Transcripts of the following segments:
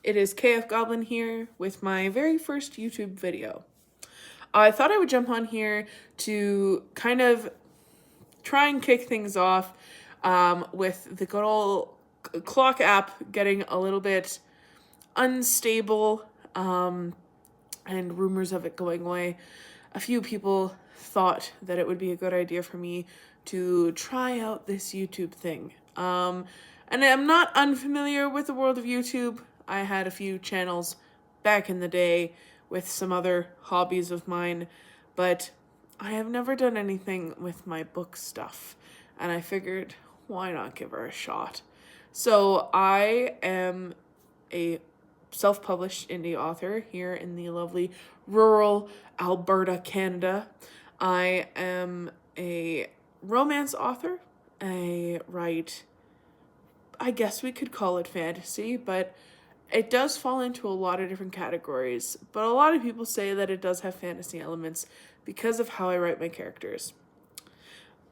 it is KF Goblin here with my very first YouTube video. I thought I would jump on here to kind of try and kick things off with the good old clock app getting a little bit unstable and rumors of it going away. A few people thought that it would be a good idea for me to try out this YouTube thing. And I'm not unfamiliar with the world of YouTube. I had a few channels back in the day with some other hobbies of mine, but I have never done anything with my book stuff. And I figured, why not give her a shot? So I am a self-published indie author here in the lovely rural Alberta, Canada. I am a romance author. I write, I guess we could call it fantasy, but it does fall into a lot of different categories. But a lot of people say that it does have fantasy elements because of how I write my characters.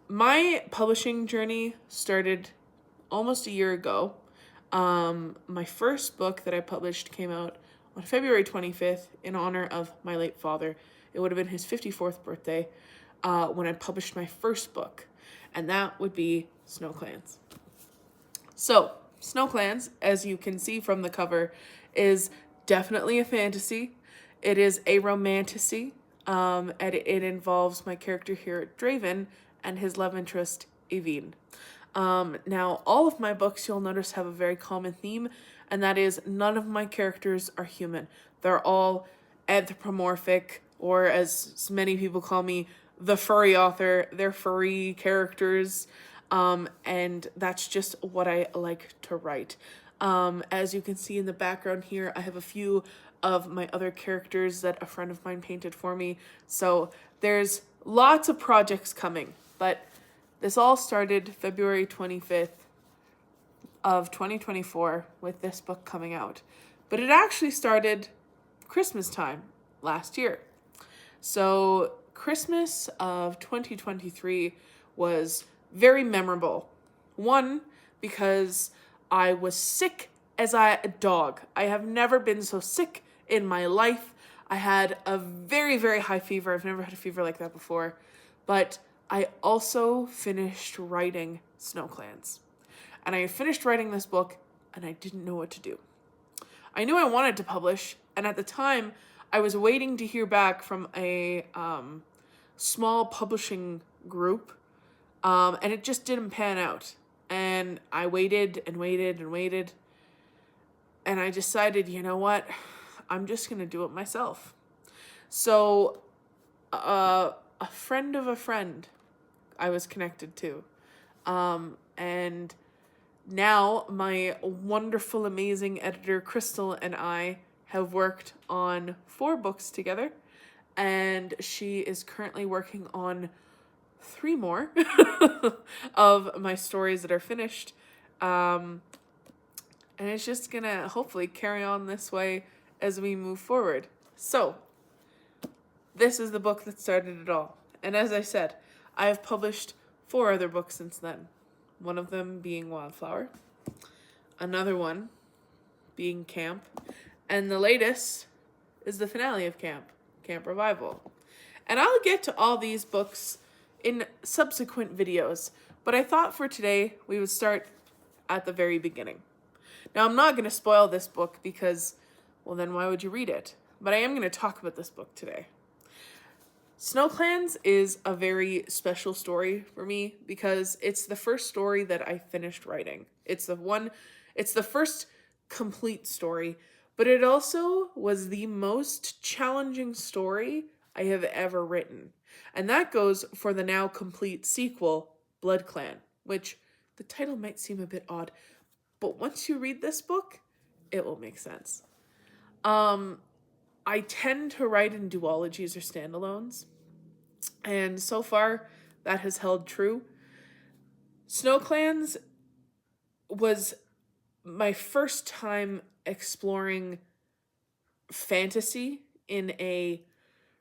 My publishing journey started almost a year ago. My first book that I published came out on February 25th in honor of my late father. It would have been his 54th birthday when I published my first book, and that would be Snow Clans. So, Snow Clans, as you can see from the cover, is definitely a fantasy. It is a romantacy, and it involves my character here, Draven, and his love interest, Evine. Now, all of my books, you'll notice, have a very common theme, and that is none of my characters are human. They're all anthropomorphic, or as many people call me, the furry author. They're furry characters, and that's just what I like to write. As you can see in the background here, I have a few of my other characters that a friend of mine painted for me. So there's lots of projects coming, but this all started February 25th of 2024 with this book coming out. But it actually started Christmas time last year. So Christmas of 2023 was very memorable. One, because I was sick as a dog. I have never been so sick in my life. I had a very, very high fever. I've never had a fever like that before. But I also finished writing Snow Clans. And I finished writing this book, and I didn't know what to do. I knew I wanted to publish, and at the time, I was waiting to hear back from a small publishing group, and it just didn't pan out. And I waited and waited and waited, and I decided, you know what? I'm just going to do it myself. So a friend of a friend I was connected to, and now my wonderful, amazing editor, Crystal, and I have worked on 4 books together, and she is currently working on 3 more of my stories that are finished. And it's just gonna hopefully carry on this way as we move forward. So, this is the book that started it all. And as I said, I have published 4 other books since then. One of them being Wildflower, another one being Camp, and the latest is the finale of Camp Revival. And I'll get to all these books in subsequent videos, but I thought for today we would start at the very beginning. Now, I'm not going to spoil this book because, well, then why would you read it? But I am going to talk about this book today. Snow Clans is a very special story for me because it's the first story that I finished writing. It's the first complete story, but it also was the most challenging story I have ever written. And that goes for the now complete sequel, Blood Clan, which the title might seem a bit odd, but once you read this book, it will make sense. I tend to write in duologies or standalones, and so far that has held true. Snow Clans was my first time exploring fantasy in a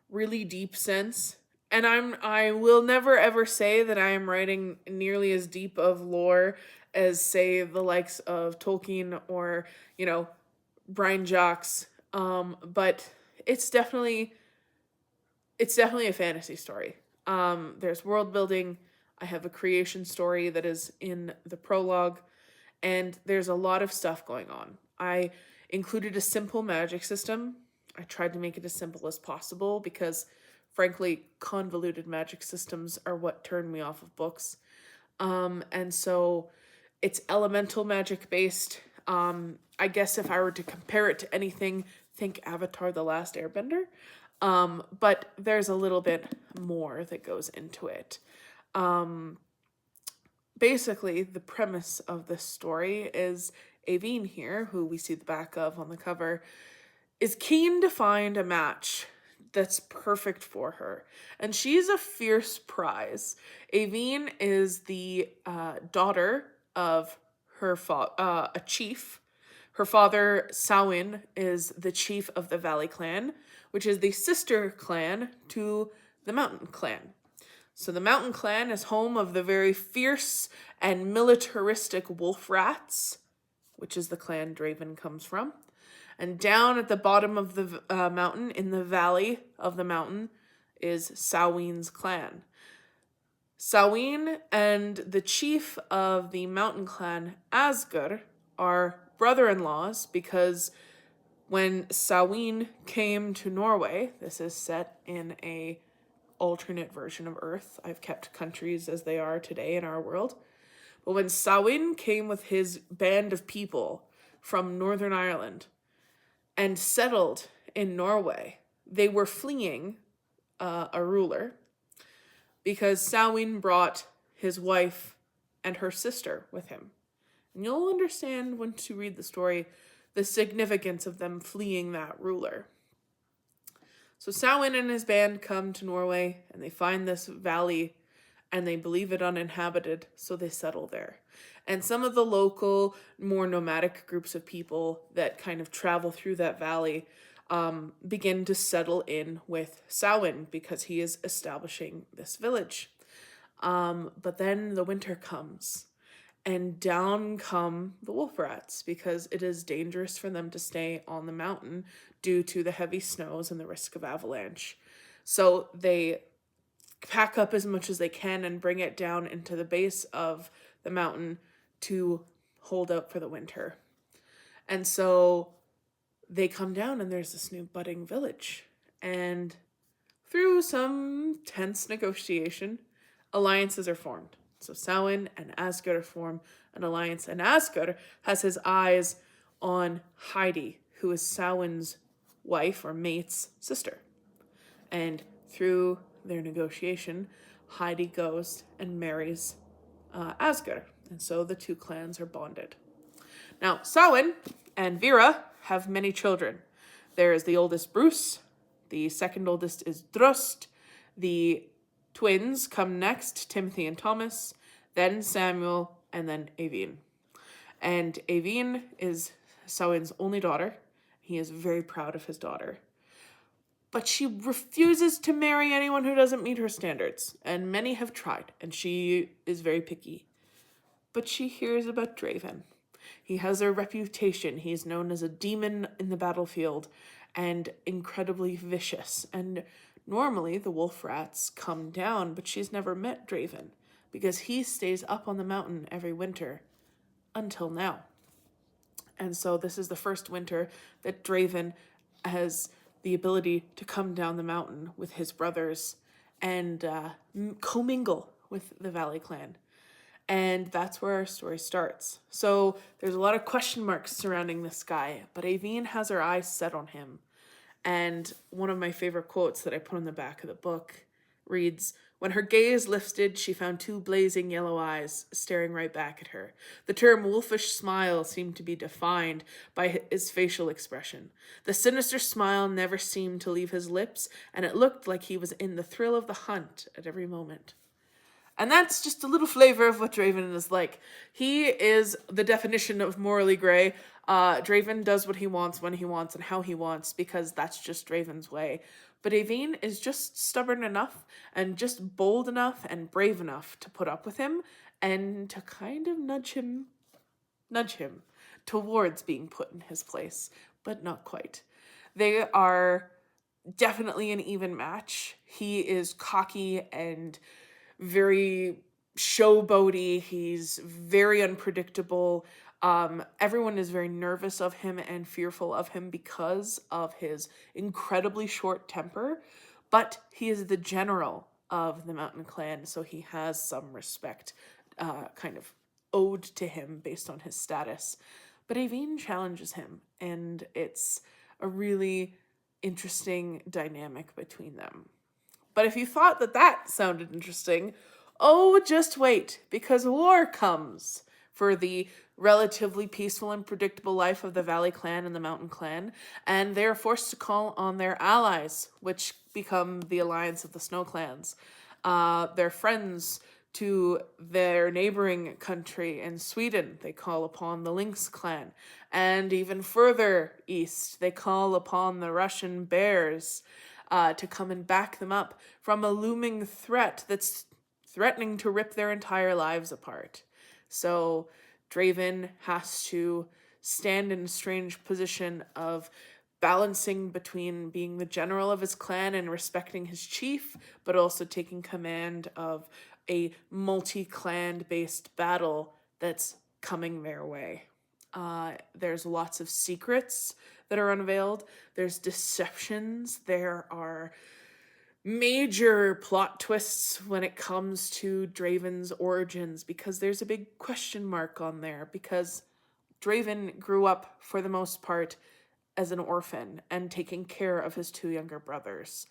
really deep sense. And I will never ever say that I am writing nearly as deep of lore as, say, the likes of Tolkien or, Brian Jacques, but it's definitely a fantasy story. There's world building. I have a creation story that is in the prologue, and there's a lot of stuff going on. I included a simple magic system. I tried to make it as simple as possible because, frankly, convoluted magic systems are what turned me off of books. And so it's elemental magic based. I guess if I were to compare it to anything, think Avatar: The Last Airbender. But there's a little bit more that goes into it. Basically, the premise of this story is Avine here, who we see the back of on the cover, is keen to find a match that's perfect for her. And she's a fierce prize. Avine is the daughter of a chief. Her father, Samhain, is the chief of the Valley clan, which is the sister clan to the Mountain clan. So the Mountain clan is home of the very fierce and militaristic wolf rats, which is the clan Draven comes from. And down at the bottom of the mountain, in the valley of the mountain, is Samhain's clan. Samhain and the chief of the mountain clan, Asgur, are brother-in-laws because when Samhain came to Norway, this is set in a alternate version of Earth. I've kept countries as they are today in our world. But when Samhain came with his band of people from Northern Ireland and settled in Norway, they were fleeing a ruler because Samhain brought his wife and her sister with him. And you'll understand once you read the story the significance of them fleeing that ruler. So Samhain and his band come to Norway and they find this valley and they believe it uninhabited, so they settle there. And some of the local, more nomadic groups of people that kind of travel through that valley begin to settle in with Samhain because he is establishing this village. But then the winter comes and down come the wolf rats because it is dangerous for them to stay on the mountain due to the heavy snows and the risk of avalanche. So they pack up as much as they can and bring it down into the base of the mountain to hold out for the winter. And so they come down and there's this new budding village. And through some tense negotiation, alliances are formed. So Samhain and Asgur form an alliance, and Asgur has his eyes on Howdy, who is Samhain's wife or mate's sister. And through their negotiation, Howdy goes and marries Asgur, and so the two clans are bonded. Now, Samhain and Vera have many children. There is the oldest Bruce, the second oldest is Drust, the twins come next, Timothy and Thomas, then Samuel, and then Avine. And Avine is Samhain's only daughter. He is very proud of his daughter. But she refuses to marry anyone who doesn't meet her standards. And many have tried, and she is very picky. But she hears about Draven. He has a reputation. He's known as a demon in the battlefield and incredibly vicious. And normally the wolf rats come down, but she's never met Draven because he stays up on the mountain every winter until now. And so this is the first winter that Draven has the ability to come down the mountain with his brothers and commingle with the Valley clan. And that's where our story starts. So there's a lot of question marks surrounding this guy, but Avine has her eyes set on him. And one of my favorite quotes that I put on the back of the book reads, "When her gaze lifted, she found two blazing yellow eyes staring right back at her. The term wolfish smile seemed to be defined by his facial expression. The sinister smile never seemed to leave his lips, and it looked like he was in the thrill of the hunt at every moment." And that's just a little flavor of what Draven is like. He is the definition of morally gray. Draven does what he wants, when he wants, and how he wants, because that's just Draven's way. But Avine is just stubborn enough and just bold enough and brave enough to put up with him and to kind of nudge him towards being put in his place. but not quite. They are definitely an even match. He is cocky and very showboaty. He's very unpredictable. Everyone is very nervous of him and fearful of him because of his incredibly short temper, but he is the general of the mountain clan, so he has some respect kind of owed to him based on his status. But Avine challenges him, and it's a really interesting dynamic between them. But if you thought that that sounded interesting, oh, just wait, because war comes for the relatively peaceful and predictable life of the Valley Clan and the Mountain Clan, and they are forced to call on their allies, which become the Alliance of the Snow Clans. Their friends to their neighboring country in Sweden, they call upon the Lynx clan. And even further east, they call upon the Russian Bears to come and back them up from a looming threat that's threatening to rip their entire lives apart. So Draven has to stand in a strange position of balancing between being the general of his clan and respecting his chief, but also taking command of a multi-clan based battle that's coming their way. There's lots of secrets that are unveiled. There's deceptions. There are major plot twists when it comes to Draven's origins, because there's a big question mark on there, because Draven grew up, for the most part, as an orphan and taking care of his two younger brothers.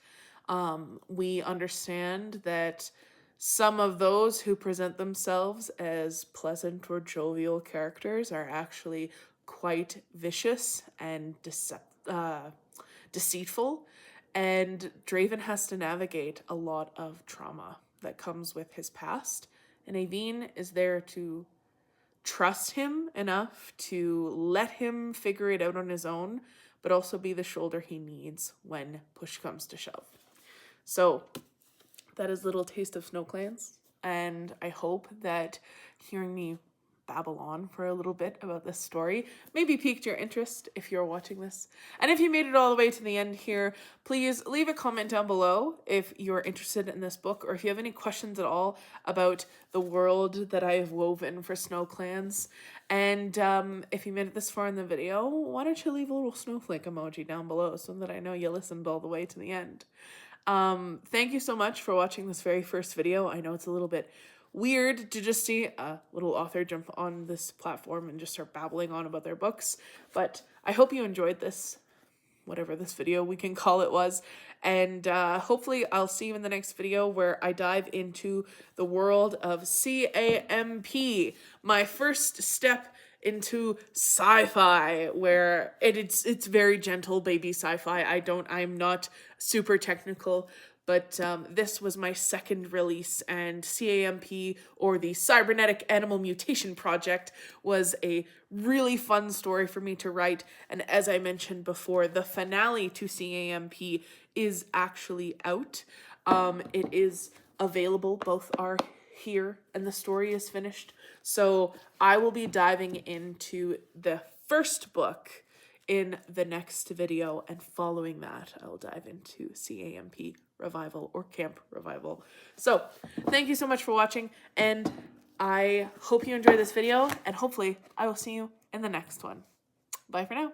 We understand that some of those who present themselves as pleasant or jovial characters are actually quite vicious and deceitful, and Draven has to navigate a lot of trauma that comes with his past, and Avine is there to trust him enough to let him figure it out on his own, but also be the shoulder he needs when push comes to shove. So that is a little taste of Snow Clans, and I hope that hearing me babble on for a little bit about this story maybe piqued your interest if you're watching this. And if you made it all the way to the end here, please leave a comment down below if you're interested in this book, or if you have any questions at all about the world that I have woven for Snow Clans. And if you made it this far in the video, why don't you leave a little snowflake emoji down below so that I know you listened all the way to the end. Thank you so much for watching this very first video. I know it's a little bit weird to just see a little author jump on this platform and just start babbling on about their books, but I hope you enjoyed this, whatever this video we can call it was, and hopefully I'll see you in the next video where I dive into the world of CAMP, my first step into sci-fi, where it's very gentle baby sci-fi. I'm not super technical, but this was my second release, and CAMP, or the Cybernetic Animal Mutation Project, was a really fun story for me to write. And as I mentioned before, the finale to CAMP is actually out. It is available, both are here, and the story is finished. So I will be diving into the first book in the next video, and following that I'll dive into CAMP Revival, or Camp Revival. So thank you so much for watching, and I hope you enjoyed this video, and hopefully I will see you in the next one. Bye for now.